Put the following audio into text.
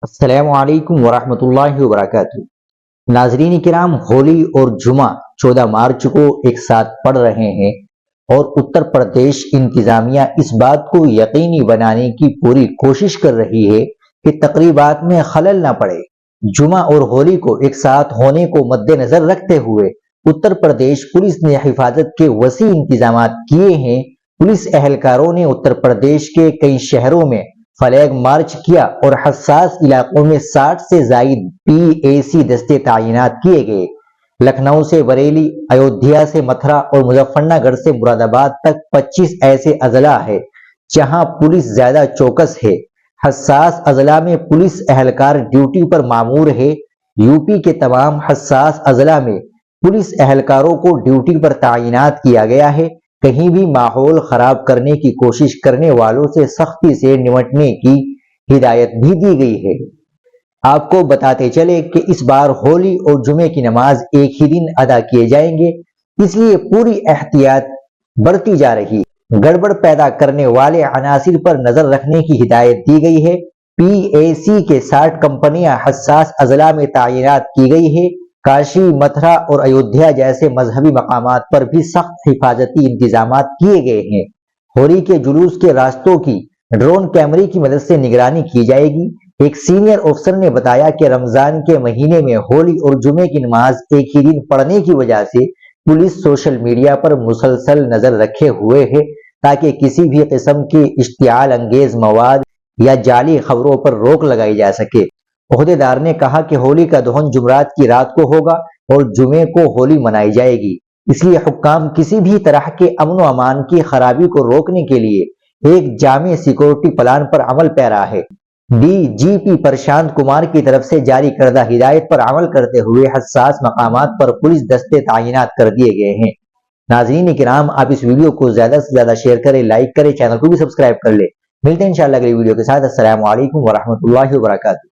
السلام علیکم ورحمۃ اللہ وبرکاتہ۔ ناظرین کرام، ہولی اور جمعہ 14 مارچ کو ایک ساتھ پڑھ رہے ہیں اور اتر پردیش انتظامیہ اس بات کو یقینی بنانے کی پوری کوشش کر رہی ہے کہ تقریبات میں خلل نہ پڑے۔ جمعہ اور ہولی کو ایک ساتھ ہونے کو مد نظر رکھتے ہوئے اتر پردیش پولیس نے حفاظت کے وسیع انتظامات کیے ہیں۔ پولیس اہلکاروں نے اتر پردیش کے کئی شہروں میں فلیگ مارچ کیا اور حساس علاقوں میں 60 سے زائد PAC دستے تعینات کیے گئے۔ لکھنؤ سے بریلی، ایودھیا سے متھرا اور مظفر نگر سے مراد آباد تک 25 ایسے اضلاع ہیں جہاں پولیس زیادہ چوکس ہے۔ حساس اضلاع میں پولیس اہلکار ڈیوٹی پر مامور ہے۔ یوپی کے تمام حساس اضلاع میں پولیس اہلکاروں کو ڈیوٹی پر تعینات کیا گیا ہے۔ کہیں بھی ماحول خراب کرنے کی کوشش کرنے والوں سے سختی سے نمٹنے کی ہدایت بھی دی گئی ہے۔ آپ کو بتاتے چلے کہ اس بار ہولی اور جمعے کی نماز ایک ہی دن ادا کیے جائیں گے، اس لیے پوری احتیاط برتی جا رہی ہے۔ گڑبڑ پیدا کرنے والے عناصر پر نظر رکھنے کی ہدایت دی گئی ہے۔ PAC کے 60 کمپنیاں حساس اضلاع میں تعینات کی گئی ہے۔ کاشی، متھرا اور ایودھیا جیسے مذہبی مقامات پر بھی سخت حفاظتی انتظامات کیے گئے ہیں۔ ہولی کے جلوس کے راستوں کی ڈرون کیمرے کی مدد سے نگرانی کی جائے گی۔ ایک سینئر افسر نے بتایا کہ رمضان کے مہینے میں ہولی اور جمعے کی نماز ایک ہی دن پڑھنے کی وجہ سے پولیس سوشل میڈیا پر مسلسل نظر رکھے ہوئے ہے تاکہ کسی بھی قسم کے اشتعال انگیز مواد یا جعلی خبروں پر روک لگائی جا سکے۔ عہدیدار نے کہا کہ ہولی کا دہن جمعرات کی رات کو ہوگا اور جمعے کو ہولی منائی جائے گی، اس لیے حکام کسی بھی طرح کے امن و امان کی خرابی کو روکنے کے لیے ایک جامع سیکورٹی پلان پر عمل پیرا ہے۔ DGP پرشانت کمار کی طرف سے جاری کردہ ہدایت پر عمل کرتے ہوئے حساس مقامات پر پولیس دستے تعینات کر دیے گئے ہیں۔ ناظرین کرام، آپ اس ویڈیو کو زیادہ سے زیادہ شیئر کریں، لائک کریں، چینل کو بھی سبسکرائب کر لیں۔ ملتے ہیں انشاءاللہ اگلی ویڈیو کے ساتھ۔ السلام علیکم ورحمۃ اللہ وبرکاتہ۔